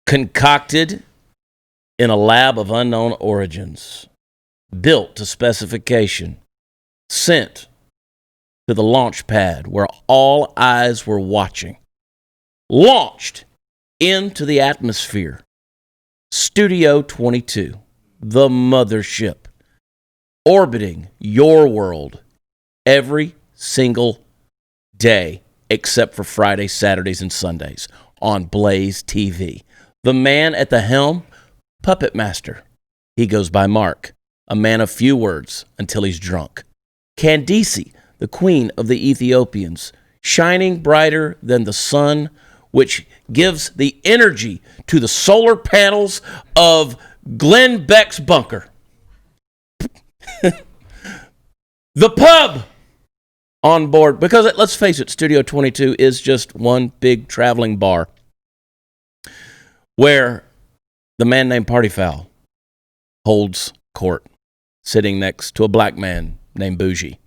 Concocted in a lab of unknown origins, built to specification, sent to the launch pad where all eyes were watching, launched into the atmosphere. Studio 22, the mothership, orbiting your world every single day except for Fridays, Saturdays, and Sundays on BlazeTV. The man at the helm, Puppet Master. He goes by Mark, a man of few words until he's drunk. Candice, the queen of the Ethiopians, shining brighter than the sun, which gives the energy to the solar panels of Glenn Beck's bunker. The pub on board, because let's face it, Studio 22 is just one big traveling bar where the man named Party Foul holds court, sitting next to a black man named Bougie,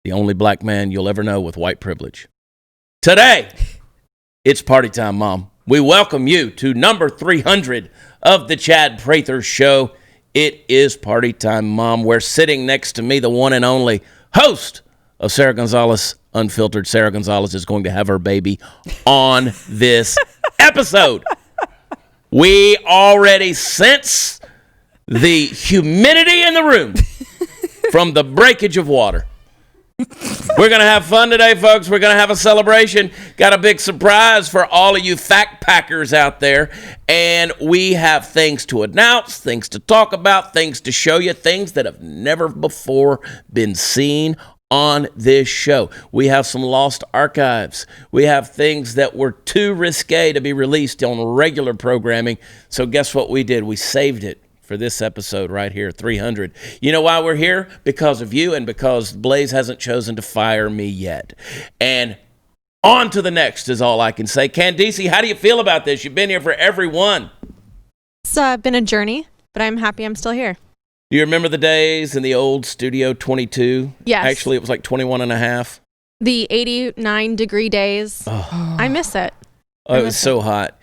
the only black man you'll ever know with white privilege. Today, it's party time, Mom. We welcome you to number 300 of the Chad Prather Show. It is party time, Mom. We're sitting next to me, the one and only host of Sarah Gonzalez Unfiltered. Sarah Gonzalez is going to have her baby on this episode. We already sense the humidity in the room from the breakage of water. We're going to have fun today, folks. We're going to have a celebration. Got a big surprise for all of you fact packers out there. And we have things to announce, things to talk about, things to show you, things that have never before been seen on this show. We have some lost archives. We have things that were too risque to be released on regular programming. So guess what we did? We saved it for this episode right here, 300. You know why we're here? Because of you and because Blaze hasn't chosen to fire me yet. And on to the next is all I can say. Candice, how do you feel about this? You've been here for everyone. It's been a journey, but I'm happy I'm still here. Do you remember the days in the old Studio 22? Yes. Actually, it was like 21 and a half. The 89-degree days. Oh. I miss it. Oh, it was so hot.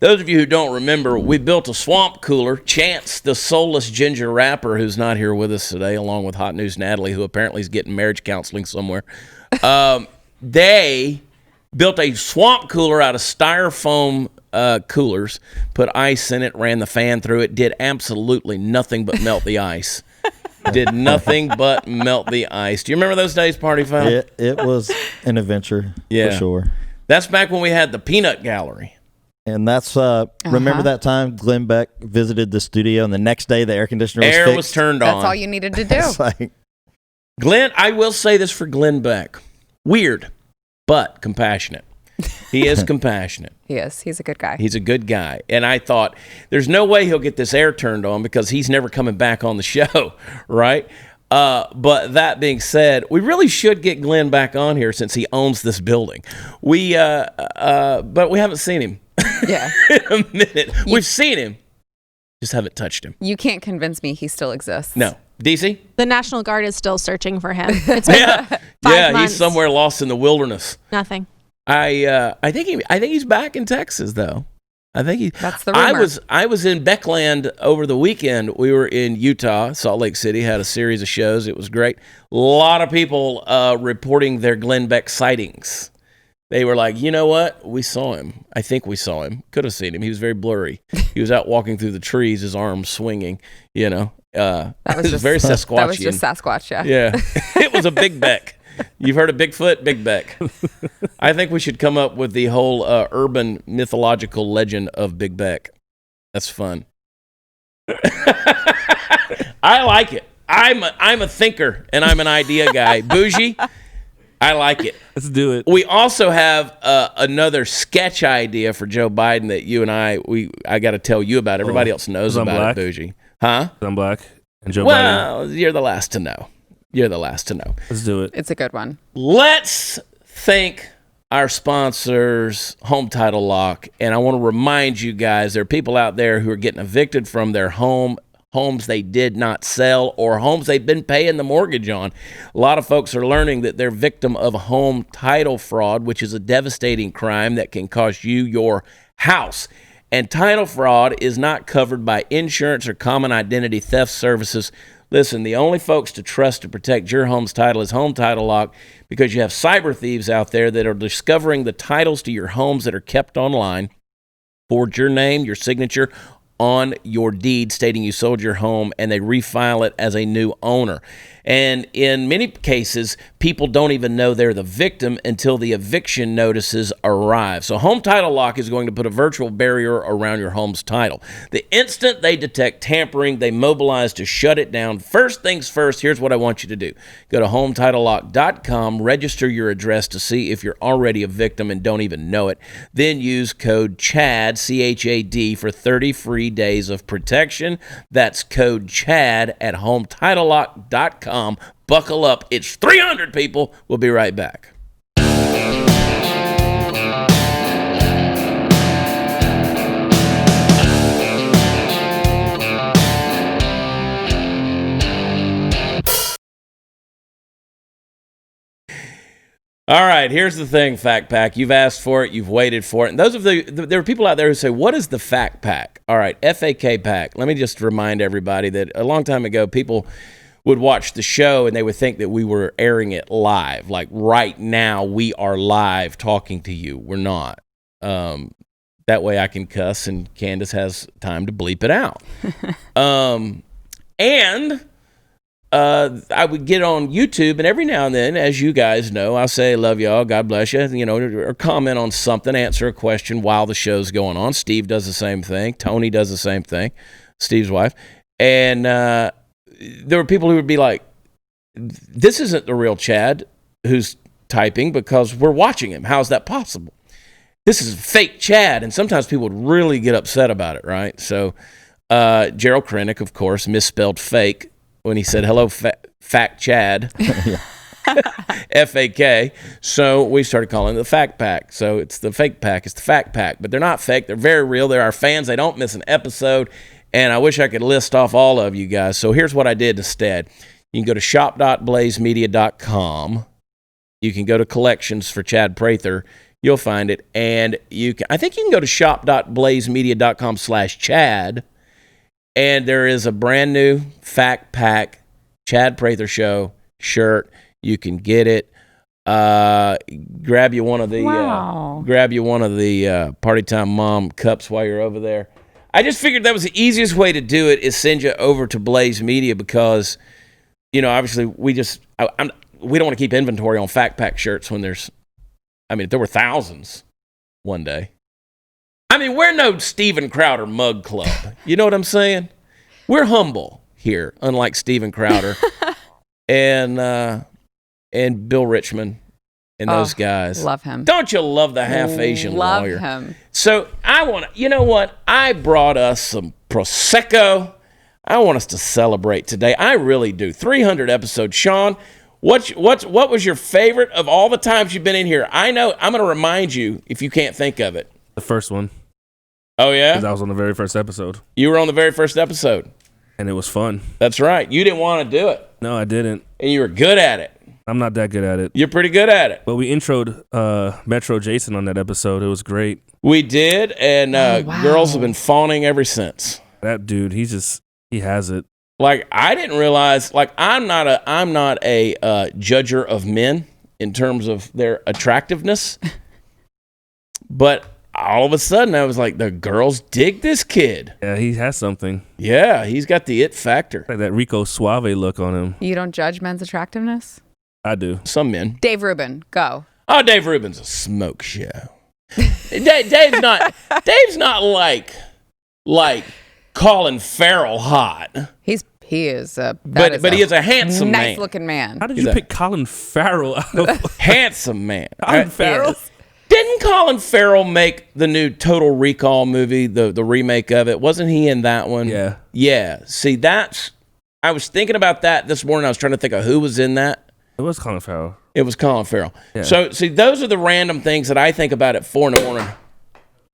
Those of you who don't remember, we built a swamp cooler. Chance, the soulless ginger rapper who's not here with us today, along with Hot News Natalie, who apparently is getting marriage counseling somewhere. They built a swamp cooler out of styrofoam coolers, put ice in it, ran the fan through it, did absolutely nothing but melt the ice. Did nothing but melt the ice. Do you remember those days, Party Foul? It was an adventure, for sure. That's back when we had the Peanut Gallery. And that's, remember that time Glenn Beck visited the studio and the next day the air conditioner was fixed? Was turned on. That's all you needed to do. Like, Glenn, I will say this for Glenn Beck. Weird, but compassionate. He is compassionate. He is. He's a good guy. He's a good guy. And I thought, there's no way he'll get this air turned on because he's never coming back on the show, right? But that being said, we really should get Glenn back on here since he owns this building. But we haven't seen him. Yeah. In a minute. We've seen him. Just haven't touched him. You can't convince me he still exists. No. DC? The National Guard is still searching for him. It's been 5 months. He's somewhere lost in the wilderness. Nothing. I think he's back in Texas though. That's the rumor. I was in Beckland over the weekend. We were in Utah, Salt Lake City, had a series of shows. It was great. A lot of people reporting their Glenn Beck sightings. They were like, you know what? We saw him. I think we saw him. Could have seen him. He was very blurry. He was out walking through the trees, his arms swinging, you know. That was just very Sasquatchian. That was just Sasquatch, yeah. Yeah. It was a big Beck. You've heard of Bigfoot? Big Beck. I think we should come up with the whole urban mythological legend of Big Beck. That's fun. I like it. I'm a thinker, and I'm an idea guy. Bougie, I like it. Let's do it. We also have another sketch idea for Joe Biden that you and I got to tell you about. Everybody else knows about it, Bougie. Huh? I'm black. And Joe Biden. Well, you're the last to know. Let's do it. It's a good one. Let's thank our sponsors, Home Title Lock. And I want to remind you guys, there are people out there who are getting evicted from their home. homes they did not sell or homes they've been paying the mortgage on. A lot of folks are learning that they're victim of home title fraud, which is a devastating crime that can cost you your house. And title fraud is not covered by insurance or common identity theft services. Listen, the only folks to trust to protect your home's title is Home Title Lock, because you have cyber thieves out there that are discovering the titles to your homes that are kept online, forge your name, your signature on your deed stating you sold your home, and they refile it as a new owner. And in many cases, people don't even know they're the victim until the eviction notices arrive. So Home Title Lock is going to put a virtual barrier around your home's title. The instant they detect tampering, they mobilize to shut it down. First things first, here's what I want you to do. Go to HometitleLock.com, register your address to see if you're already a victim and don't even know it. Then use code CHAD, C-H-A-D, for 30 free days of protection. That's code CHAD at HometitleLock.com. Buckle up. It's 300 people. We'll be right back. All right, here's the thing, Fact Pack. You've asked for it. You've waited for it. And those of there are people out there who say, what is the Fact Pack? All right, FAK Pack. Let me just remind everybody that a long time ago, people would watch the show and they would think that we were airing it live. Like right now, we are live talking to you. We're not. That way I can cuss and Candace has time to bleep it out. I would get on YouTube, and every now and then, as you guys know, I'll say, love y'all, God bless you, or comment on something, answer a question while the show's going on. Steve does the same thing. Tony does the same thing, Steve's wife. And there were people who would be like, this isn't the real Chad who's typing because we're watching him. How's that possible? This is fake Chad. And sometimes people would really get upset about it, right? So Gerald Krennic, of course, misspelled fake when he said, hello, Fact Chad, F-A-K. So we started calling it the Fact Pack. So it's the Fake Pack. It's the Fact Pack. But they're not fake. They're very real. They're our fans. They don't miss an episode. And I wish I could list off all of you guys. So here's what I did instead. You can go to shop.blazemedia.com. You can go to collections for Chad Prather. You'll find it. And I think you can go to shop.blazemedia.com/Chad. And there is a brand new Fact Pack Chad Prather Show shirt. You can get it. Grab you one of the Party Time Mom cups while you're over there. I just figured that was the easiest way to do it is send you over to Blaze Media because, obviously we don't want to keep inventory on Fact Pack shirts when there were thousands one day. We're no Steven Crowder mug club. You know what I'm saying? We're humble here, unlike Steven Crowder and Bill Richmond and those guys. Love him. Don't you love the half-Asian lawyer? Love him. So you know what? I brought us some Prosecco. I want us to celebrate today. I really do. 300 episodes. Sean, what was your favorite of all the times you've been in here? I know. I'm going to remind you if you can't think of it. The first one. Oh, yeah? Because I was on the very first episode. You were on the very first episode. And it was fun. That's right. You didn't want to do it. No, I didn't. And you were good at it. I'm not that good at it. You're pretty good at it. But we introed Metro Jason on that episode. It was great. We did, and girls have been fawning ever since. That dude, he has it. Like, I didn't realize, I'm not a judger of men in terms of their attractiveness. But all of a sudden, I was like, the girls dig this kid. Yeah, he has something. Yeah, he's got the it factor. Like that Rico Suave look on him. You don't judge men's attractiveness? I do. Some men. Dave Rubin, go. Oh, Dave Rubin's a smoke show. Dave's not like Colin Farrell hot. He is but he is a handsome man. Nice looking man. How did you pick Colin Farrell out of handsome man? Colin Farrell? Didn't Colin Farrell make the new Total Recall movie, the remake of it? Wasn't he in that one? Yeah. Yeah. See, I was thinking about that this morning. I was trying to think of who was in that. It was Colin Farrell. It was Colin Farrell. Yeah. So, see, those are the random things that I think about at 4 a.m.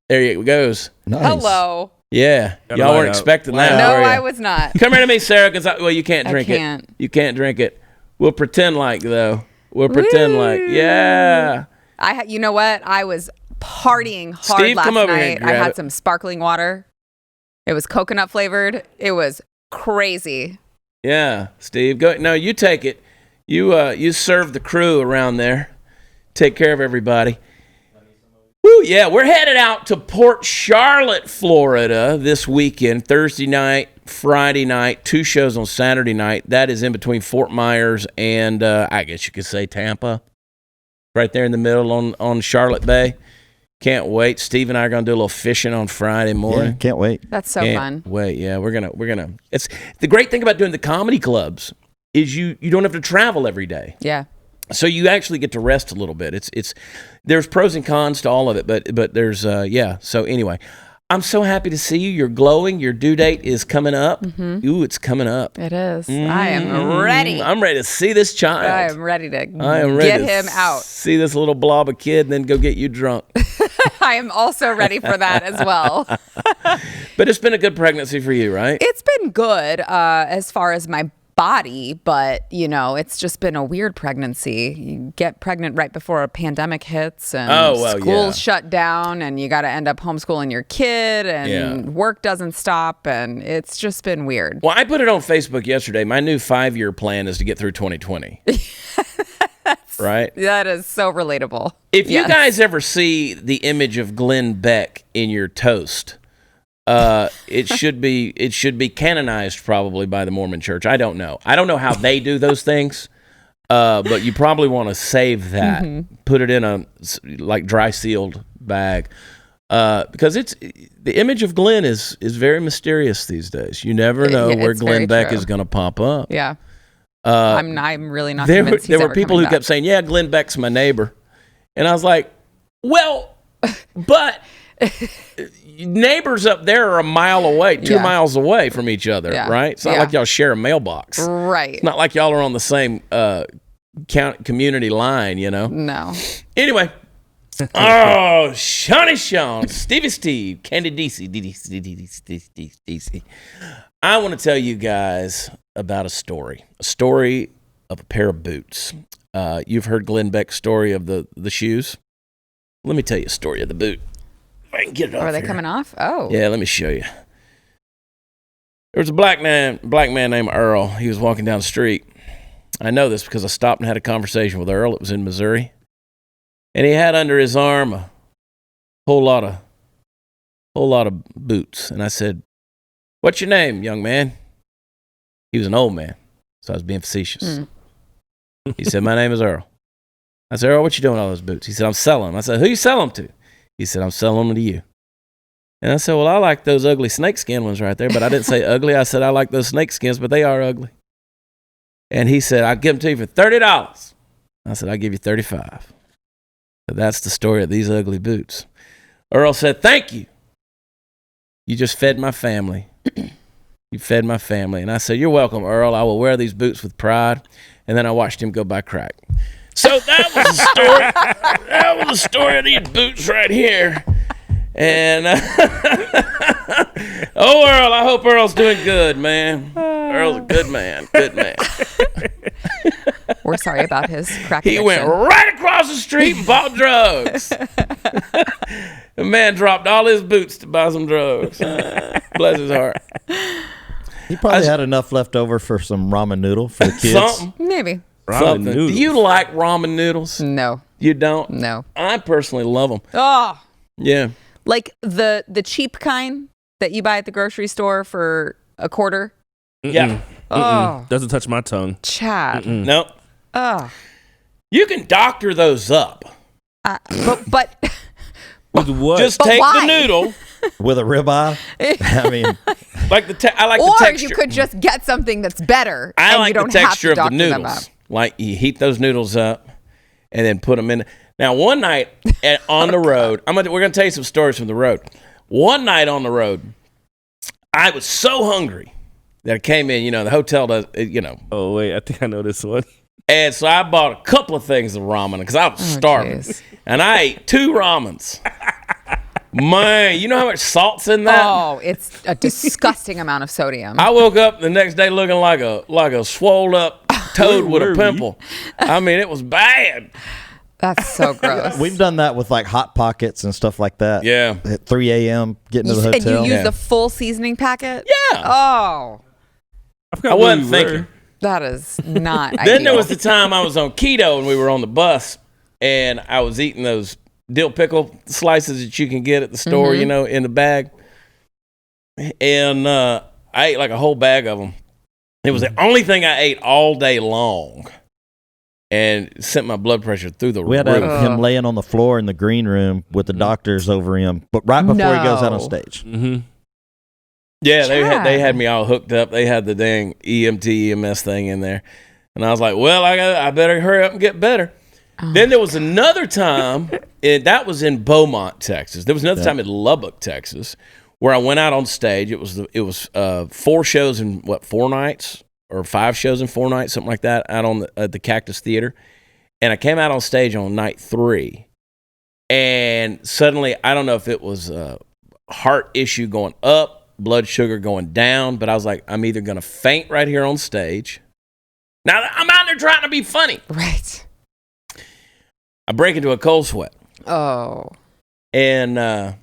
There he goes. Nice. Hello. Yeah. Gotta Y'all light weren't out. expecting that, No, were ya? I was not. Come here to me, Sarah, because you can't I drink can't. it. You can't drink it. We'll pretend like, though. We'll pretend like, yeah. You know what? I was partying hard Steve, last come over here night. and I grab had it. some sparkling water. It was coconut flavored. It was crazy. Yeah, Steve. Go. No, you take it. You serve the crew around there. Take care of everybody. Woo, yeah, we're headed out to Port Charlotte, Florida this weekend, Thursday night, Friday night, 2 shows on Saturday night. That is in between Fort Myers and I guess you could say Tampa. Right there in the middle on Charlotte Bay. Can't wait. Steve and I are going to do a little fishing on Friday morning. Yeah, can't wait. That's so Can't fun. wait. Yeah, we're gonna. It's the great thing about doing the comedy clubs is you don't have to travel every day. Yeah. So you actually get to rest a little bit. It's there's pros and cons to all of it, but there's yeah. So anyway, I'm so happy to see you. You're glowing. Your due date is coming up. Ooh, it's coming up. It is. I am ready. I'm ready to see this child. I am ready to I am ready get to him out. See this little blob of kid, and then go get you drunk. I am also ready for that as well. But it's been a good pregnancy for you, right? It's been good as far as my body, but it's just been a weird pregnancy. You get pregnant right before a pandemic hits and school's shut down and you got to end up homeschooling your kid and work doesn't stop and it's just been weird. Well, I put it on Facebook yesterday. My new 5-year plan is to get through 2020. Right? That is so relatable. If you guys ever see the image of Glenn Beck in your toast, it should be canonized probably by the Mormon Church. I don't know how they do those things, but you probably want to save that, put it in a dry sealed bag, because the image of Glenn is very mysterious these days. You never know where Glenn Beck is going to pop up. Yeah. I'm really not convinced there he's were ever people who coming kept saying, "Yeah, Glenn Beck's my neighbor," and I was like, "Well, but." Neighbors up there are a mile away, 2 miles away from each other, right? It's not like y'all share a mailbox. Right. It's not like y'all are on the same community line, No. Anyway. Oh, Shawnee Sean, Stevie Steve, Candy DC. I want to tell you guys about a story of a pair of boots. You've heard Glenn Beck's story of the shoes. Let me tell you a story of the boot. If I can get it off Are they here. coming off? Oh. Yeah, let me show you. There was a black man named Earl. He was walking down the street. I know this because I stopped and had a conversation with Earl. It was in Missouri. And he had under his arm a whole lot of boots. And I said, "What's your name, young man?" He was an old man, so I was being facetious. He said, "My name is Earl." I said, "Earl, what you doing with all those boots?" He said, "I'm selling them." I said, "Who you selling them to?" He said, "I'm selling them to you." And I said, "Well, I like those ugly snakeskin ones right there." But I didn't say ugly. I said, "I like those snakeskins, but they are ugly." And he said, "I'll give them to you for $30. I said, "I'll give you $35. So that's the story of these ugly boots. Earl said, "Thank you. You just fed my family. You fed my family." And I said, "You're welcome, Earl. I will wear these boots with pride." And then I watched him go buy crack. So that was the story. That was the story of these boots right here. And oh, Earl, I hope Earl's doing good, man. Earl's a good man. Good man. We're sorry about his crack He addiction. went right across the street and bought drugs. The man dropped all his boots to buy some drugs. Bless his heart. He probably had enough left over for some ramen noodle for the kids. Something. Maybe. Ramen noodles. Do you like ramen noodles? No. You don't? No. I personally love them. Oh. Yeah. Like the cheap kind that you buy at the grocery store for $0.25. Yeah. Oh. Doesn't touch my tongue. Chad. Nope. Oh. You can doctor those up. But With what? Just But take why? the noodle. With a ribeye. I mean, Like I like or the texture. you could just get something that's better. I and like you don't the texture have to of the doctor them up. noodles. Like you heat those noodles up and then put them in. Now, one night on the road, we're going to tell you some stories from the road. One night on the road, I was so hungry that I came in. The hotel does. Oh wait, I think I know this one. And so I bought a couple of things of ramen because I was starving. Geez. And I ate 2 ramens. Man, you know how much salt's in that? Oh, it's a disgusting amount of sodium. I woke up the next day looking like a swole up toad with a pimple. I mean, it was bad. That's so gross. We've done that with like Hot Pockets and stuff like that. Yeah. At 3 a.m. getting to the hotel. And you use the full seasoning packet? Yeah. Oh. I wasn't thinking. That is not Then ideal. there was the time I was on keto and we were on the bus and I was eating those dill pickle slices that you can get at the store, you know, in the bag. And I ate like a whole bag of them. It was the only thing I ate all day long. And sent my blood pressure through the roof. We had him laying on the floor in the green room with the doctors over him, but right before he goes out on stage. Mm-hmm. Yeah, they had me all hooked up. They had the dang EMT EMS thing in there, and I was like, "Well, I better hurry up and get better." Then there was another time, that was in Beaumont, Texas. There was another time in Lubbock, Texas, where I went out on stage. It was 4 shows in 4 nights. Or 5 shows in 4 nights, something like that, out on the Cactus Theater. And I came out on stage on night 3. And suddenly, I don't know if it was a heart issue going up, blood sugar going down, but I was like, I'm either going to faint right here on stage. Now, I'm out there trying to be funny. Right. I break into a cold sweat. Oh. And I'm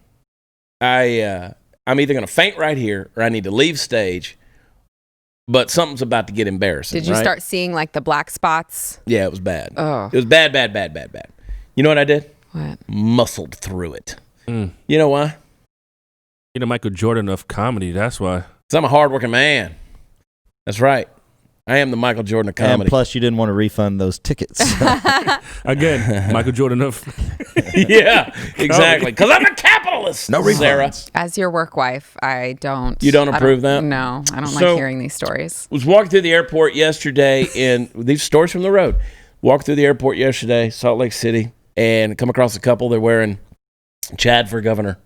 either going to faint right here or I need to leave stage. But something's about to get embarrassing. Did you start seeing like the black spots? Yeah, it was bad. Oh. It was bad. You know what I did? What? Muscled through it. You know why? You're the Michael Jordan of comedy, that's why. Because I'm a hardworking man. That's right. I am the Michael Jordan of comedy. And plus, you didn't want to refund those tickets. Again, Michael Jordan of... Yeah, exactly. Because I'm a capitalist, No Sarah. refunds. As your work wife, I don't. You don't approve that? No, I don't So- like hearing these stories. Was walking through the airport yesterday, and these stories from the road. Walked through the airport yesterday, Salt Lake City, and come across a couple. They're wearing Chad for Governor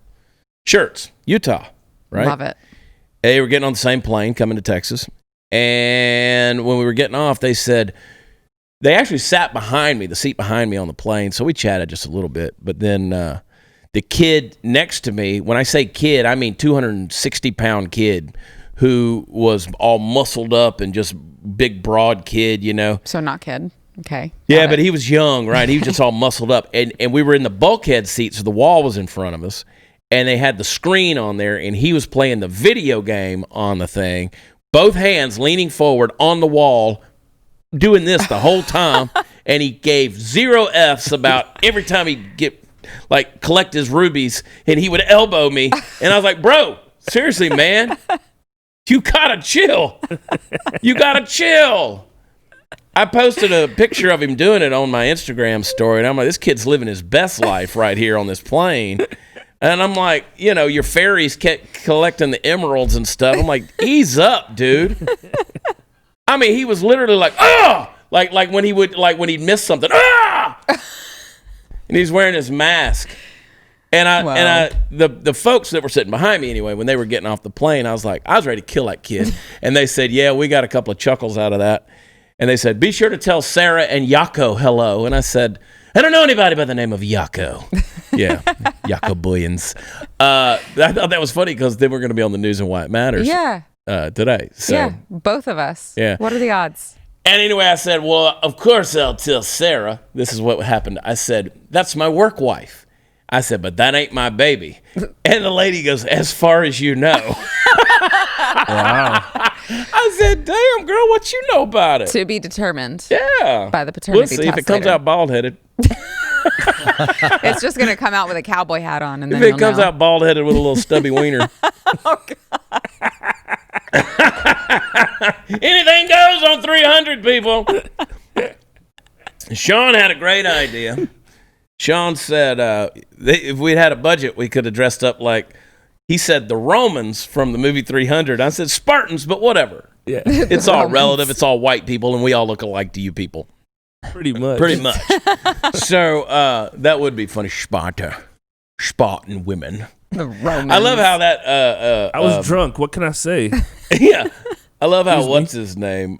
shirts, Utah, right? Love it. They were getting on the same plane coming to Texas. And when we were getting off, they said, they actually sat behind me, the seat behind me on the plane. So we chatted just a little bit. But then the kid next to me, when I say kid, I mean 260-pound kid who was all muscled up and just big, broad kid, you know. So not kid. Okay. Yeah, but he was young, right? He was just all muscled up. And we were in the bulkhead seat, so the wall was in front of us. And they had the screen on there, and he was playing the video game on the thing, both hands leaning forward on the wall, doing this the whole time. And he gave 0 Fs about every time he'd collect his rubies, and he would elbow me. And I was like, bro, seriously, man, you gotta chill. You gotta chill. I posted a picture of him doing it on my Instagram story, and I'm like, this kid's living his best life right here on this plane. And I'm like, you know, your fairies kept collecting the emeralds and stuff. I'm like, ease up, dude. I mean, he was literally like, ah, like when he'd miss something, ah, and he's wearing his mask. And the folks that were sitting behind me anyway, when they were getting off the plane, I was ready to kill that kid. And they said, yeah, we got a couple of chuckles out of that. And they said, be sure to tell Sarah and Yako hello. And I said, I don't know anybody by the name of Yako. Yeah, Yako Boyens. I thought that was funny because they were going to be on the news and Why It Matters today. So, yeah, both of us. Yeah. What are the odds? And anyway, I said, well, of course I'll tell Sarah. This is what happened. I said, that's my work wife. I said, but that ain't my baby. And the lady goes, as far as you know. Wow. I said, damn, girl, what you know about it? To be determined. Yeah. By the paternity We'll see if it comes out bald-headed. It's just going to come out with a cowboy hat on. And If then it comes out bald-headed with a little stubby wiener. Oh, God. Anything goes on 300, people. Sean had a great idea. Sean said if we'd had a budget, we could have dressed up like, he said, the Romans from the movie 300. I said, Spartans, but whatever. Yeah. It's all relative. It's all white people, and we all look alike to you people. Pretty much. So that would be funny. Spartan women. The Romans. I love how that. I was drunk. What can I say? Yeah. I love how, what's his name?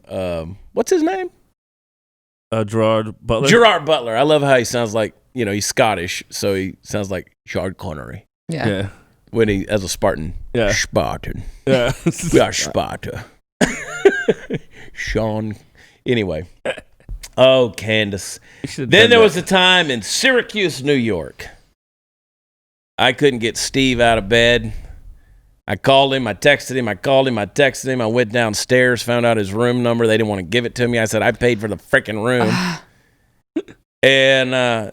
Gerard Butler. Gerard Butler. I love how he sounds like, he's Scottish, so he sounds like Sean Connery. Yeah. When he, as a Spartan. Yeah. Spartan. Yeah. We are Sparta. Sean. Anyway. Oh, Candace. Then there was a time in Syracuse, New York. I couldn't get Steve out of bed. I called him. I texted him. I called him. I texted him. I went downstairs, found out his room number. They didn't want to give it to me. I said, I paid for the freaking room. And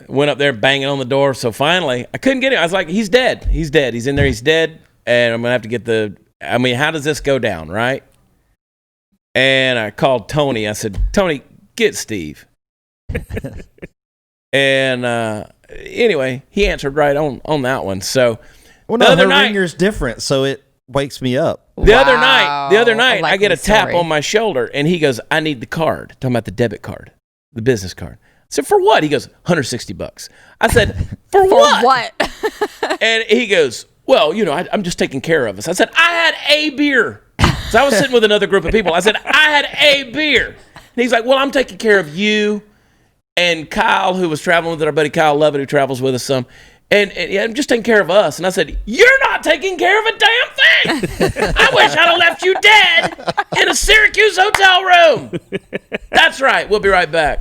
went up there banging on the door. So finally, I couldn't get him. I was like, he's dead. He's dead. He's in there. He's dead. And I'm going to have to get how does this go down, right? And I called Tony. I said, Tony, get Steve. And anyway, he answered right on that one. So the other night, ringer's different, so it wakes me up. The other night, I get a tap on my shoulder, and he goes, I need the card. Talking about the debit card, the business card. I said, for what? He goes, $160. I said, for what? And he goes, well, I'm just taking care of us. I said, I had a beer. So I was sitting with another group of people. I said, I had a beer. And he's like, well, I'm taking care of you and Kyle, who was traveling with our buddy Kyle Lovett, who travels with us some. And I'm just taking care of us. And I said, you're not taking care of a damn thing. I wish I'd have left you dead in a Syracuse hotel room. That's right. We'll be right back.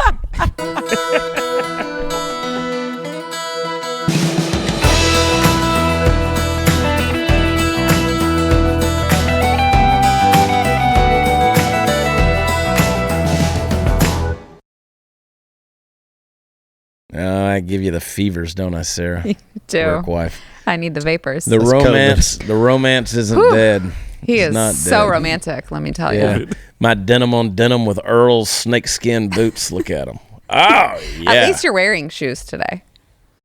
Oh, I give you the fevers, don't I, Sarah? You do. Work wife. I need the vapors. The romance isn't dead. He is not so dead. Romantic, let me tell you. My denim on denim with Earl's snakeskin boots. Look at them. Oh, yeah. At least you're wearing shoes today.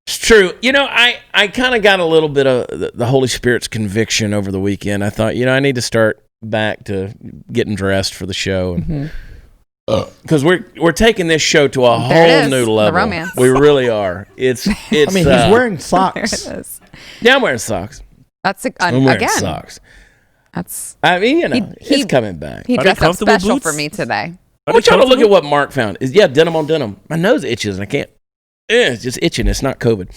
It's true. I kind of got a little bit of the Holy Spirit's conviction over the weekend. I thought, I need to start back to getting dressed for the show. And, because we're taking this show to a whole new level. The romance. We really are. It's. He's wearing socks. There it is. Yeah, I'm wearing socks. That's I'm wearing again. Socks. That's. I mean, it's coming back. He dressed up special boots? for me today. I want y'all to look at what Mark found. Denim on denim. My nose itches and I can't. It's just itching. It's not COVID.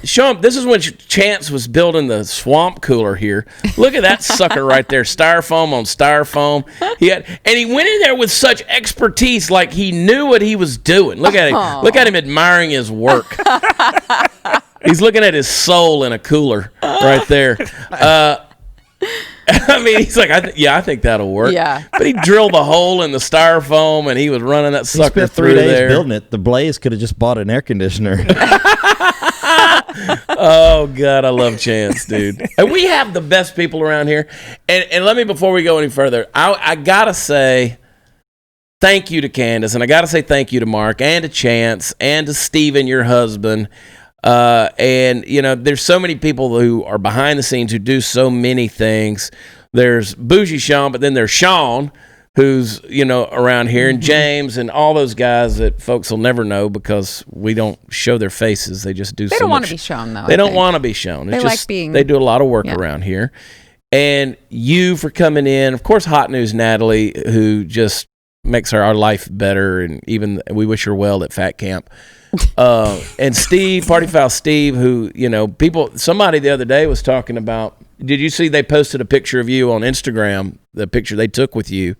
Sean, this is when Chance was building the swamp cooler here. Look at that sucker right there. Styrofoam on styrofoam. And he went in there with such expertise, like he knew what he was doing. Look at him. Aww. Look at him admiring his work. He's looking at his soul in a cooler right there. I mean, he's like, I think that'll work. Yeah. But he drilled the hole in the styrofoam, and he was running that sucker spent through 3 days there. building it. The Blaze could have just bought an air conditioner. Oh, God, I love Chance, dude. And we have the best people around here. And let me, before we go any further, I got to say thank you to Candace, and I got to say thank you to Mark and to Chance and to Steven, your husband. And there's so many people who are behind the scenes who do so many things. There's Bougie Sean, but then there's Sean, who's around here, and James, and all those guys that folks will never know because we don't show their faces. They just do. They don't want to be shown, though. They don't want to be shown. It's they just, like being. They do a lot of work around here, and you for coming in. Of course, Hot News Natalie, who just makes our life better, and even we wish her well at Fat Camp. And Steve, Party Foul Steve, who, somebody the other day was talking about, did you see they posted a picture of you on Instagram, the picture they took with you?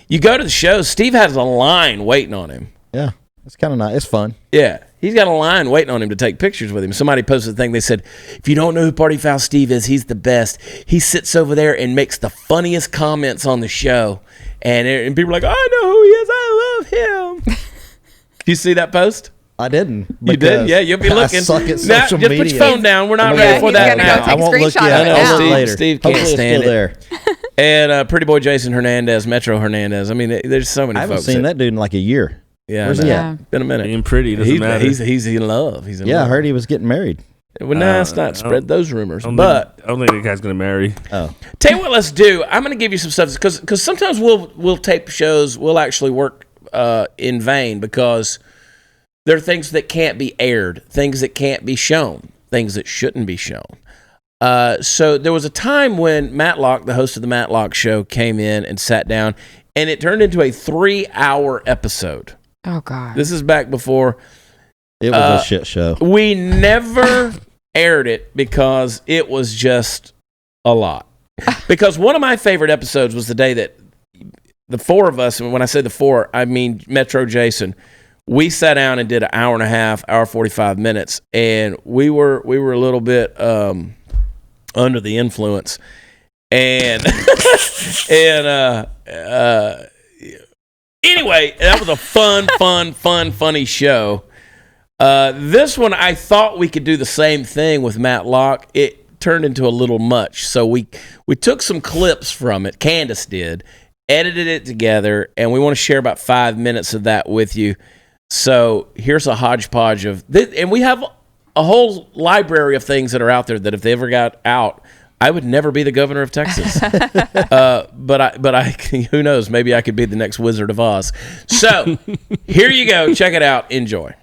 You go to the show, Steve has a line waiting on him. Yeah, it's kind of nice. It's fun. Yeah, he's got a line waiting on him to take pictures with him. Somebody posted a thing, they said, if you don't know who Party Foul Steve is, he's the best. He sits over there and makes the funniest comments on the show. And people are like, I know who he is. I love him. You see that post? I didn't. You did? Yeah, you'll be looking. I suck at social just media. put your phone down. We're not ready for that now. I won't look yet. I'll look later. Steve can't Hopefully stand it's it. still there. And Pretty Boy Jason Hernandez, Metro Hernandez. I mean, there's so many folks. I haven't seen that dude in like a year. Yeah, where's he at? Been a minute. Being pretty doesn't matter. He's in love. He's in love. I heard he was getting married. Well, no, it's not. Spread those rumors. I don't think the guy's gonna marry. Oh, tell you what, let's do. I'm gonna give you some stuff because sometimes we'll tape shows. We'll actually work in vain because there are things that can't be aired, things that can't be shown, things that shouldn't be shown. So there was a time when Matlock, the host of the Matlock Show, came in and sat down, and it turned into a 3-hour episode. Oh, God. This is back before. It was a shit show. We never aired it because it was just a lot. Because one of my favorite episodes was the day that the four of us, and when I say the four, I mean Metro Jason, we sat down and did an hour and a half, hour 45 minutes, and we were a little bit under the influence. And anyway, that was a funny show. This one, I thought we could do the same thing with Matt Locke. It turned into a little much, so we took some clips from it. Candace did, edited it together, and we want to share about 5 minutes of that with you. So here's a hodgepodge of this, and we have a whole library of things that are out there that if they ever got out, I would never be the governor of Texas. But I, who knows? Maybe I could be the next Wizard of Oz. So here you go. Check it out. Enjoy.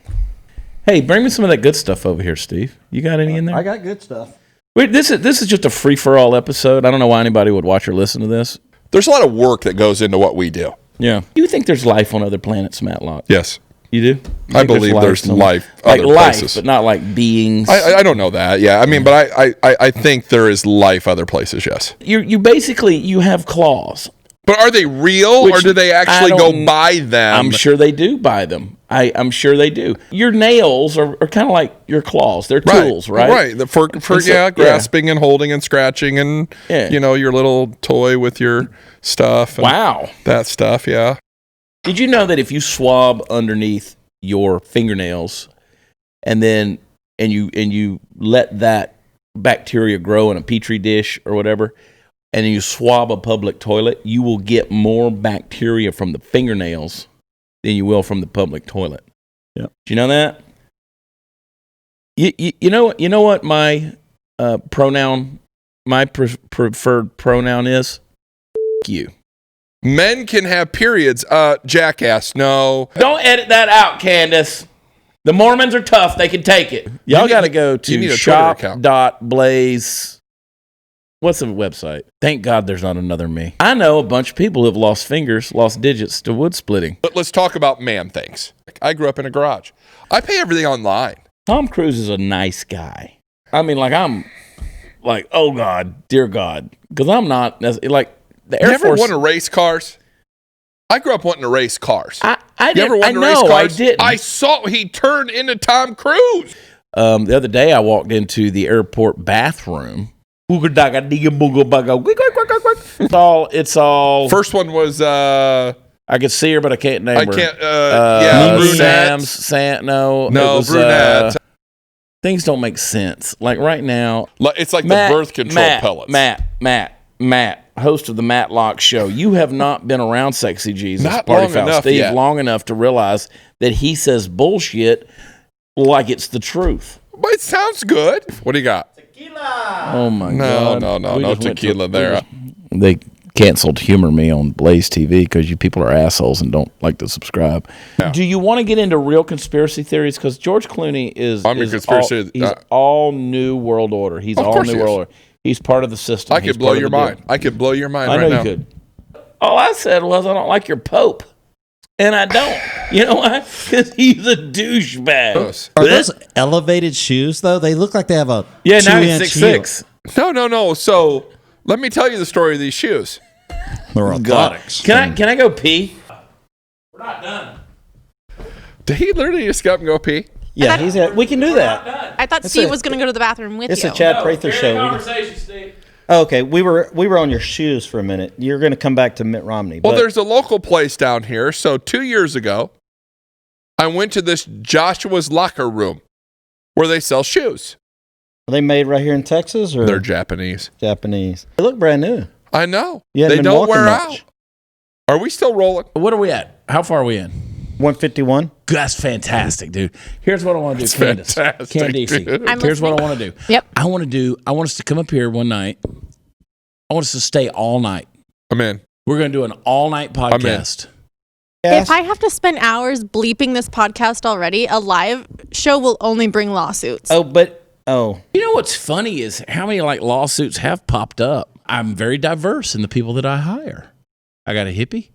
Hey, bring me some of that good stuff over here, Steve. You got any in there? I got good stuff. Wait, this is just a free-for-all episode. I don't know why anybody would watch or listen to this. There's a lot of work that goes into what we do. Yeah. Do you think there's life on other planets, Matt Locke? Yes. You do? I believe there's life like other life, places. But not like beings. I don't know that. Yeah, I mean, but I think there is life other places. Yes. You basically you have claws. But are they real, or do they actually go buy them? I'm sure they do buy them. I'm sure they do. Your nails are kind of like your claws. They're tools, right? Right. For grasping and holding and scratching and your little toy with your stuff. And wow. That stuff. Yeah. Did you know that if you swab underneath your fingernails and you let that bacteria grow in a petri dish or whatever, and you swab a public toilet, you will get more bacteria from the fingernails than you will from the public toilet. Yeah. Do you know that? You know what my pronoun, my preferred pronoun is? You. Men can have periods. Jackass, no. Don't edit that out, Candace. The Mormons are tough. They can take it. Y'all got to go to shop.blaze. What's the website? Thank God there's not another me. I know a bunch of people who have lost fingers, lost digits to wood splitting. But let's talk about man things. I grew up in a garage. I pay everything online. Tom Cruise is a nice guy. I mean, I'm like, oh God, dear God. Because I'm not, like, the Air Force. Force. Want to race cars? I grew up wanting to race cars. I you ever wanted to race cars? I didn't. I saw he turned into Tom Cruise. The other day, I walked into the airport bathroom. It's all. First one was. I could see her, but I can't name her. I can't. Brunette. Brunette. Things don't make sense. Like right now, it's like the birth control pellets. Matt, host of the Matt Locke Show. You have not been around Sexy Jesus, not Party long Foul enough Steve, yet. long enough to realize that he says bullshit like it's the truth. But it sounds good. What do you got? Tequila. Oh my God! No tequila there. They canceled Humor Me on Blaze TV because you people are assholes and don't like to subscribe. Yeah. Do you want to get into real conspiracy theories? Because George Clooney is all New World Order. He's all New World Order. He's part of the system. I could blow your mind. I could blow your mind right now. I know you could. All I said was I don't like your Pope. And I don't. You know why? Because he's a douchebag. Are those elevated shoes, though? They look like they have a 6'6". No. So let me tell you the story of these shoes. They're orthotics. Can I go pee? We're not done. Did he literally just go up and go pee? Yeah, we can do that. I thought Steve was going to go to the bathroom with you. It's a Chad Prather Show. Conversation, Steve. Okay, we were on your shoes for a minute. You're going to come back to Mitt Romney. Well, there's a local place down here. So 2 years ago, I went to this Joshua's Locker Room where they sell shoes. Are they made right here in Texas? Or they're Japanese. Japanese. They look brand new. I know. They don't wear out. Are we still rolling? What are we at? How far are we in? 151. That's fantastic, dude. Here's what I want to do, Candace. Candice. Here's what I want to do. Yep. I want us to come up here one night. I want us to stay all night. I'm in. We're going to do an all-night podcast. If I have to spend hours bleeping this podcast already, a live show will only bring lawsuits. You know what's funny is how many lawsuits have popped up. I'm very diverse in the people that I hire. I got a hippie.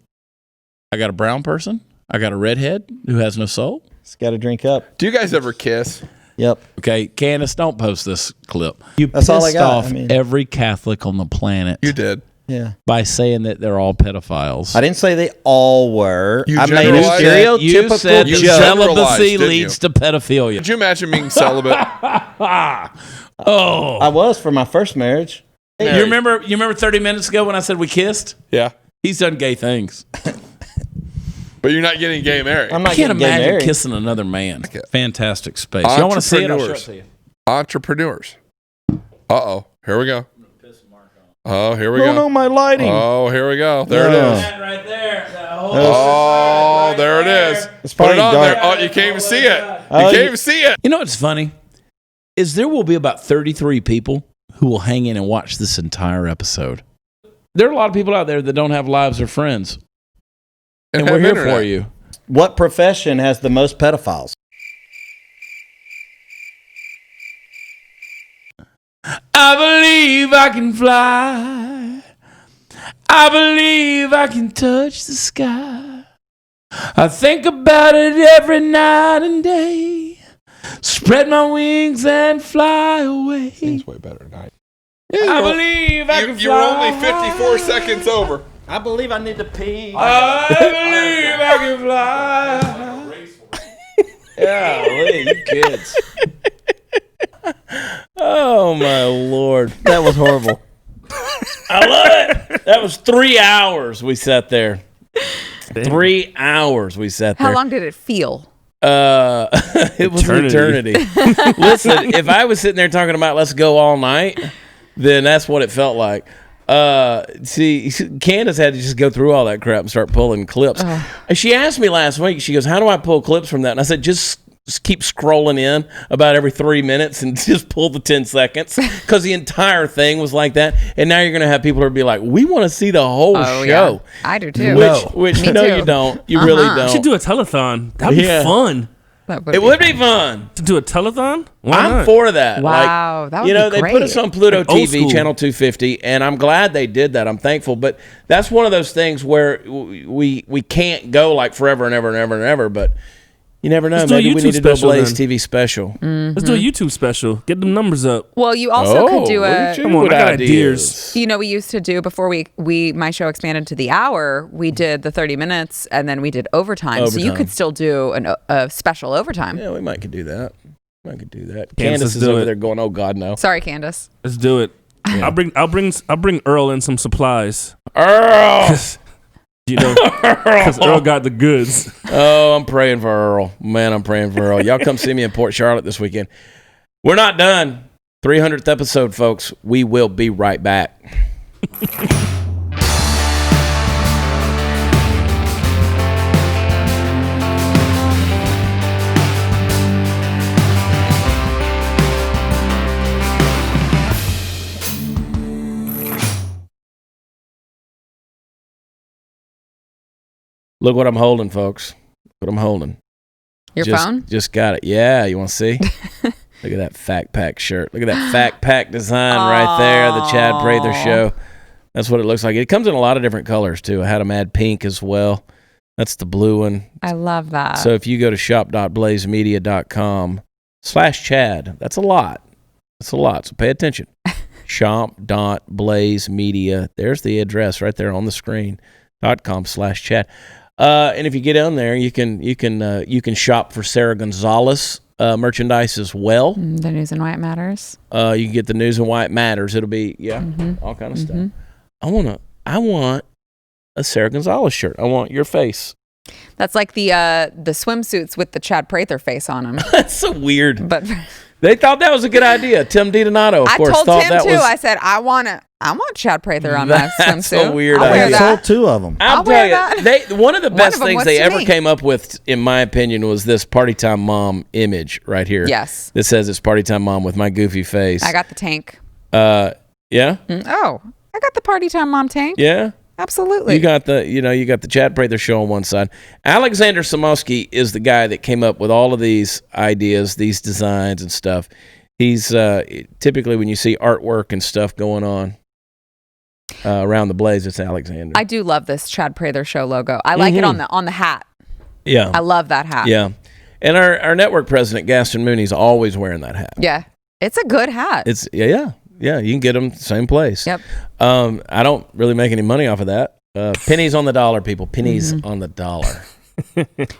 I got a brown person. I got a redhead who has no soul. It's got to drink up. Do you guys ever kiss? Yep. Okay, Candace, don't post this clip. You That's pissed all I got. off every Catholic on the planet. You did. Yeah. By saying that they're all pedophiles. I didn't say they all were. You I made a generalized? You stereotypical said You joke. generalized, celibacy didn't leads you? to pedophilia. Could you imagine being celibate? Oh, I was for my first marriage. you remember 30 minutes ago when I said we kissed? Yeah. He's done gay things. But you're not getting gay married. I'm I not can't getting gay imagine married. kissing another man. Fantastic space. Y'all want to see it? I'll show it to you. Entrepreneurs. Uh-oh. Here we go. Oh, here we go. No, my lighting. Oh, here we go. There it Yeah. is. That right there. Oh, there it is. It's Put it probably on dark. there. Oh, you can't even see it. You Oh, can't you- even see it. You know what's funny? Is there will be about 33 people who will hang in and watch this entire episode. There are a lot of people out there that don't have lives or friends. And we're here for you. What profession has the most pedophiles? I believe I can fly. I believe I can touch the sky. I think about it every night and day. Spread my wings and fly away. Seems way better tonight. I believe I can fly. You're only 54 seconds over. I believe I need to pee. I believe I can fly. Yeah, you kids. Oh, my Lord. That was horrible. I love it. That was 3 hours we sat there. 3 hours we sat there. How long did it feel? It was an eternity. Listen, if I was sitting there talking about let's go all night, then that's what it felt like. See, Candace had to just go through all that crap and start pulling clips. And she asked me last week, she goes, how do I pull clips from that? And I said, just keep scrolling in about every 3 minutes and just pull the 10 seconds because the entire thing was like that. And now you're going to have people who be like, we want to see the whole show. Yeah. I do too. Which Me no, too. you don't. You really don't. We should do a telethon. That'd be fun. It would be fun. To do a telethon? Why I'm not? for that. Wow, that would be they put us great. on Pluto Like old TV, school. channel 250, and I'm glad they did that. I'm thankful, but that's one of those things where we can't go like forever and ever and ever and ever. But you never know. Let's do a Maybe we YouTube need to do a special Blaze then. TV special. Let's do a YouTube special. Get them numbers up. Well, you also could do look a. at you Come on, with I got ideas. You know, we used to do before my show expanded to the hour. We did the 30 minutes, and then we did overtime. So you Overtime. could still do a special overtime. Yeah, we might could do that. Candace let's is do over it. there going, "Oh God, no!" Sorry, Candace. Let's do it. I'll bring Earl in some supplies. Earl. You know, because Earl got the goods. Oh, I'm praying for Earl. Man, I'm praying for Earl. Y'all come see me in Port Charlotte this weekend. We're not done. 300th episode, folks. We will be right back. Look what I'm holding, folks. Look what I'm holding. Your phone? Just got it. Yeah, you want to see? Look at that Fact Pack shirt. Look at that Fact Pack design right there, the Chad Prather Show. That's what it looks like. It comes in a lot of different colors, too. I had them add pink as well. That's the blue one. I love that. So if you go to shop.blazemedia.com/Chad, that's a lot. That's a lot. So pay attention. shop.blazemedia. There's the address right there on the screen. .com/Chad. And if you get on there, you can shop for Sarah Gonzalez merchandise as well. The news and why it matters. You can get the news and why it matters. It'll be all kind of stuff. I want a Sarah Gonzalez shirt. I want your face. That's like the swimsuits with the Chad Prather face on them. That's so weird. But They thought that was a good idea. Tim DiDonato, of course, told thought Tim that too. was. I said I want Chad Prather on my That's swimsuit. a weird I'll wear idea. I that. sold 2 of them. I'll wear tell you, that. one of the best of them things was they to ever me. came up with, in my opinion, was this Party Time Mom image right here. Yes. That says it's Party Time Mom with my goofy face. I got the tank. Yeah? Oh, I got the Party Time Mom tank. Yeah? Absolutely. You got the Chad Prather Show on one side. Alexander Samosky is the guy that came up with all of these ideas, these designs and stuff. He's typically when you see artwork and stuff going on around the Blaze, it's Alexander. I do love this Chad Prather Show logo. I like it on the hat. Yeah. I love that hat. Yeah. And our network president, Gaston Mooney's always wearing that hat. Yeah. It's a good hat. It's yeah. You can get them same place. Yep. I don't really make any money off of that. Pennies on the dollar, people. Pennies on the dollar.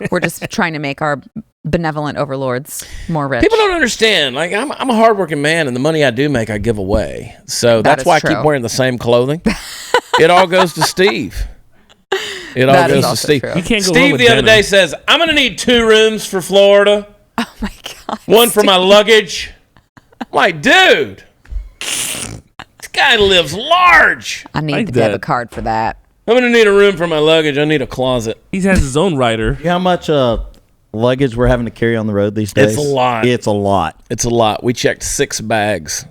We're just trying to make our benevolent overlords more rich. People don't understand. Like I'm a hardworking man, and the money I do make, I give away. So that's why I keep wearing the same clothing. It all goes to Steve. It all goes to Steve. You can't go Steve the other day says, "I'm going to need 2 rooms for Florida. Oh my God. One for my luggage." I'm like, dude, this guy lives large. I need the debit card for that. I'm going to need a room for my luggage. I need a closet. He has his own writer. You know how much luggage we're having to carry on the road these days? It's a lot. It's a lot. It's a lot. We checked 6 bags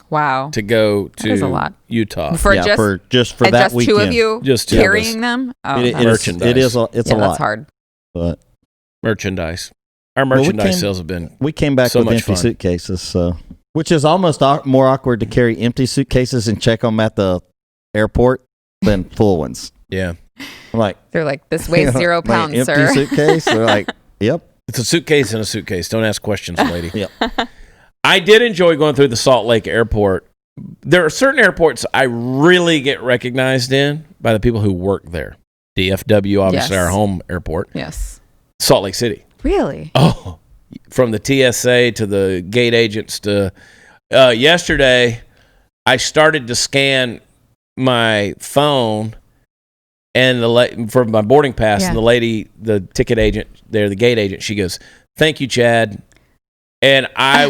Wow. to go to is a lot. Utah. For yeah, just for that just weekend. 2 of you Just 2 of us. carrying them? Oh, Merchandise. It's a lot. that's hard. But Merchandise. Our merchandise sales have been we came back so with much empty fun. suitcases, so which is almost more awkward to carry empty suitcases and check them at the airport than full ones. Yeah. I'm like, They're like, this weighs 0 pounds, empty sir. suitcase. They're like, yep. It's a suitcase in a suitcase. Don't ask questions, lady. Yep. I did enjoy going through the Salt Lake airport. There are certain airports I really get recognized in by the people who work there. DFW, obviously, Yes. our home airport. Yes. Salt Lake City. Really? Oh, from the TSA to the gate agents to yesterday, I started to scan my phone and for my boarding pass, and the lady, the ticket agent there, the gate agent, she goes, "Thank you, Chad," and I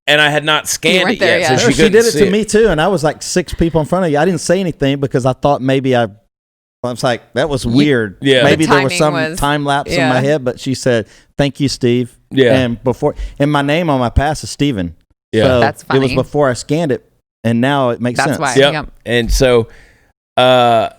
had not scanned it yet, so she did it to me too, and I was like 6 people in front of you. I didn't say anything because I thought maybe I was like, that was weird. Yeah, maybe there was some time lapse in my head, but she said, "Thank you, Steve." Yeah, and my name on my pass is Steven. Yeah, so that's funny. It was before I scanned it, and now it makes sense. That's why. Yep. And so, yeah,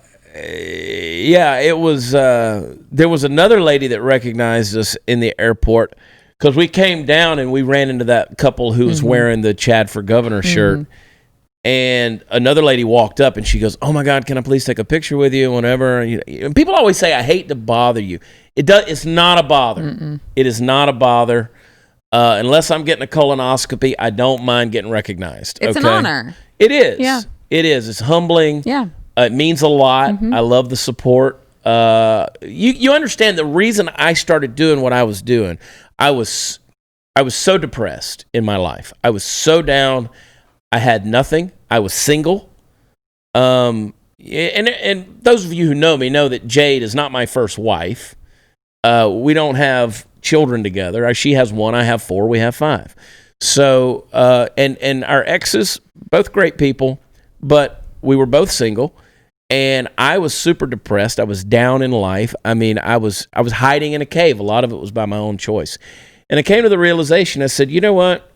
it was. There was another lady that recognized us in the airport because we came down and we ran into that couple who was wearing the Chad for Governor shirt. And another lady walked up and she goes, "Oh my God, can I please take a picture with you?" Whatever. And people always say, "I hate to bother you." It's not a bother. It is not a bother. Unless I'm getting a colonoscopy, I don't mind getting recognized. It's an honor. It is. Yeah. It is. It's humbling. Yeah. It means a lot. I love the support. You understand the reason I started doing what I was doing. I was so depressed in my life. I was so down. I had nothing. I was single. And those of you who know me know that Jade is not my first wife. We don't have children together. She has 1. I have 4. We have 5. So, and our exes, both great people, but we were both single. And I was super depressed. I was down in life. I mean, I was hiding in a cave. A lot of it was by my own choice. And I came to the realization, I said, you know what?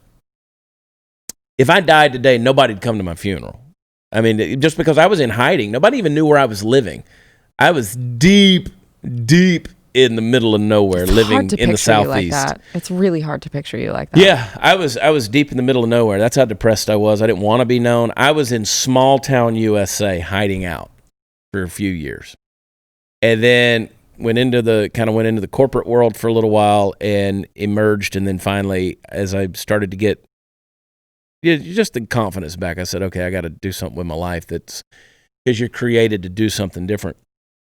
If I died today, nobody'd come to my funeral. I mean, just because I was in hiding, nobody even knew where I was living. I was deep, deep in the middle of nowhere, living in the southeast. Like it's really hard to picture you like that. Yeah, I was deep in the middle of nowhere. That's how depressed I was. I didn't want to be known. I was in small town USA hiding out for a few years. And then went into the corporate world for a little while and emerged, and then finally, as I started to get just the confidence back, I said, okay, I got to do something with my life because you're created to do something different.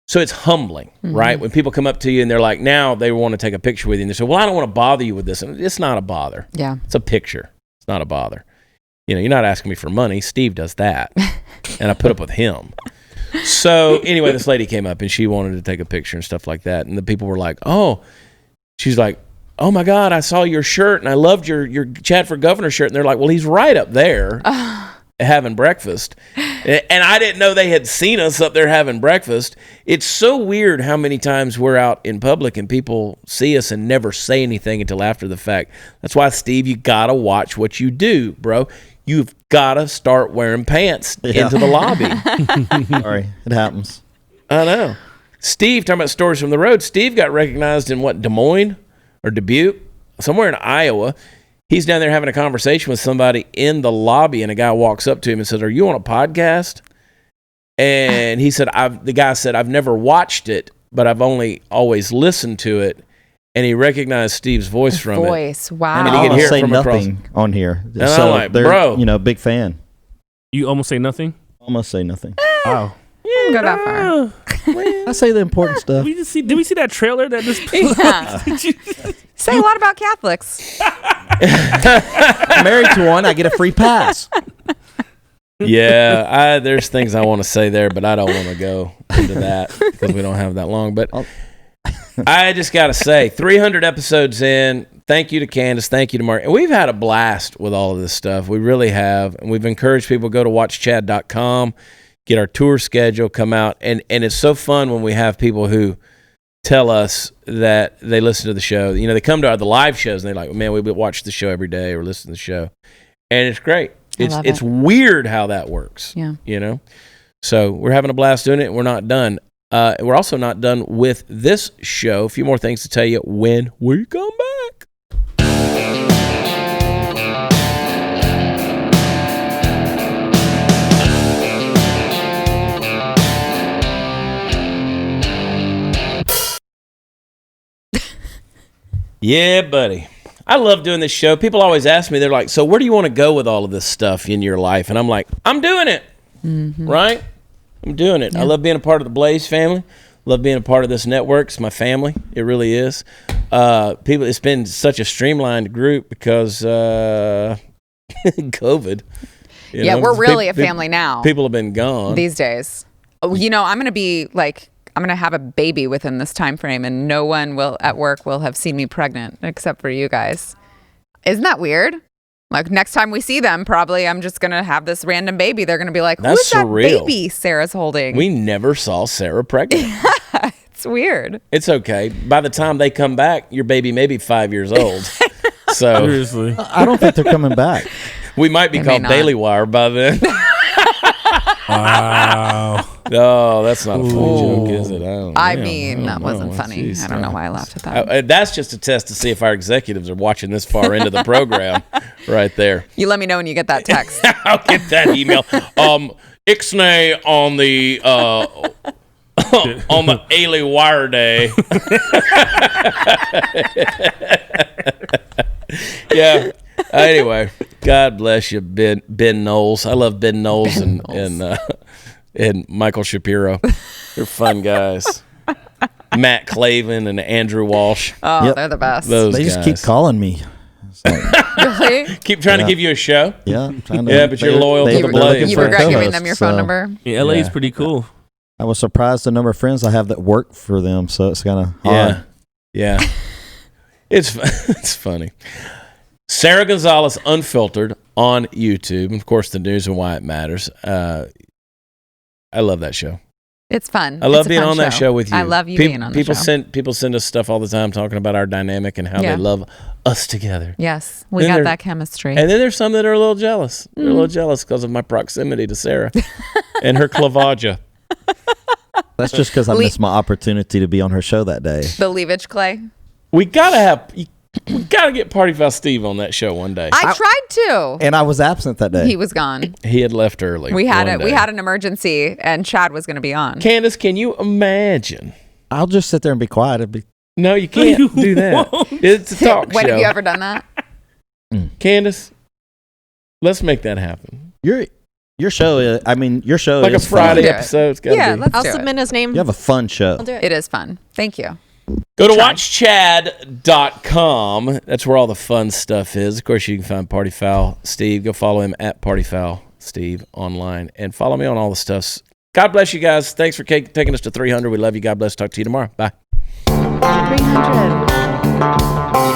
So it's humbling, right? When people come up to you and they're like, now they want to take a picture with you, and they say, well, I don't want to bother you with this. And it's not a bother. Yeah. It's a picture. It's not a bother. You're not asking me for money. Steve does that. And I put up with him. So anyway, this lady came up and she wanted to take a picture and stuff like that. And the people were like, she's like, "Oh my God, I saw your shirt and I loved your Chad for Governor shirt." And they're like, "Well, he's right up there having breakfast." And I didn't know they had seen us up there having breakfast. It's so weird how many times we're out in public and people see us and never say anything until after the fact. That's why, Steve, you got to watch what you do, bro. You've got to start wearing pants into the lobby. Sorry, it happens. I know. Steve, talking about stories from the road, Steve got recognized in Des Moines or Dubuque, somewhere in Iowa. He's down there having a conversation with somebody in the lobby, and a guy walks up to him and says, "Are you on a podcast?" And he said, the guy said, "I've never watched it, but I've always listened to it. and he recognized Steve's voice from it. Wow. And And he he could hear it say from nothing on here. And I'm like, they're, bro. Big fan. You almost say nothing? Almost say nothing. Wow. Go that far. I say the important stuff. Did we see that trailer that just Yeah. Say a lot about Catholics. I'm married to one, I get a free pass. Yeah, there's things I want to say there, but I don't want to go into that because we don't have that long. But I just got to say, 300 episodes in. Thank you to Candace. Thank you to Mark. And we've had a blast with all of this stuff. We really have. And we've encouraged people to go to watchchad.com, get our tour schedule, come out. And it's so fun when we have people who tell us that they listen to the show. They come to the live shows and they're like, man, we watch the show every day or listen to the show. And it's great. It's weird how that works. Yeah. So we're having a blast doing it. We're not done. We're also not done with this show. A few more things to tell you when we come back. Yeah, buddy. I love doing this show. People always ask me, they're like, so where do you want to go with all of this stuff in your life? And I'm like, I'm doing it. Mm-hmm. Right? I'm doing it. Yeah. I love being a part of the Blaze family. Love being a part of this network. It's my family. It really is. It's been such a streamlined group because COVID. We're really a family now. People have been gone. These days. I'm going to be I'm going to have a baby within this time frame, and no one at work will have seen me pregnant except for you guys. Isn't that weird? Like, next time we see them, probably I'm just going to have this random baby. They're going to be like, who's that baby Sarah's holding? We never saw Sarah pregnant. Yeah, it's weird. It's okay. By the time they come back, your baby may be 5 years old. So seriously, I don't think they're coming back. We might be called Daily Wire by then. Wow. No, that's not a funny joke, is it? That wasn't funny. Jeez, I don't know why I laughed at that. That's just a test to see if our executives are watching this far into the program right there. You let me know when you get that text. I'll get that email. Ixnay on the on the Daily Wire day. Yeah. Anyway, God bless you, Ben Knowles. I love Ben Knowles and Michael Shapiro. They're fun guys. Matt Clavin and Andrew Walsh. Oh, yep. They're the best. They just keep calling me. Really? Keep trying to give you a show? Yeah. But you're loyal to the Blaze. You regret giving them your phone number? Yeah, LA is pretty cool. I was surprised the number of friends I have that work for them, so it's kind of hard. Yeah. It's funny. Sarah Gonzalez Unfiltered on YouTube. And of course, the news and why it matters. I love that show. It's fun. I love being on that show with you. I love you being on the show. People send us stuff all the time talking about our dynamic and how they love us together. Yes, we got that chemistry. And then there's some that are a little jealous. They're a little jealous because of my proximity to Sarah and her clavaja. That's just because I missed my opportunity to be on her show that day. The leavage clay. We gotta get Party Foul Steve on that show one day. I tried to, and I was absent that day. He was gone. He had left early. We had an emergency, and Chad was going to be on. Candace, can you imagine? I'll just sit there and be quiet. No, you can't do that. It's a talk show. When have you ever done that? Candace, let's make that happen. Your show is, your show like is a Friday fun. episode. I'll submit his name. You have a fun show. I'll do it. It is fun. Thank you. Go to watchchad.com. That's where all the fun stuff is. Of course, you can find Party Foul Steve. Go follow him at Party Foul Steve online. And follow me on all the stuffs. God bless you guys. Thanks for taking us to 300. We love you. God bless. Talk to you tomorrow. Bye. 300.